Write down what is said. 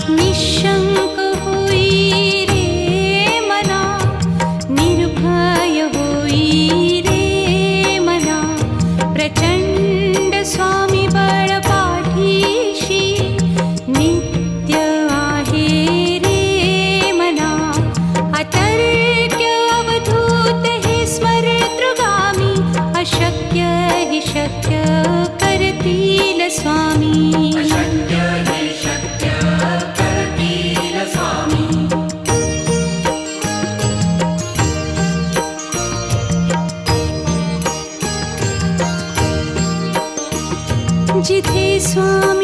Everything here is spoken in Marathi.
निशंक होई रे मना, निर्भय होई रे मना, प्रचंड स्वामी बळ पाठीशी नित्य आहे रे मना. अतर्क्य अवधूत हे स्मरतृगामी, अशक्य हि शक्य करतील स्वामी. जिथे स्वामी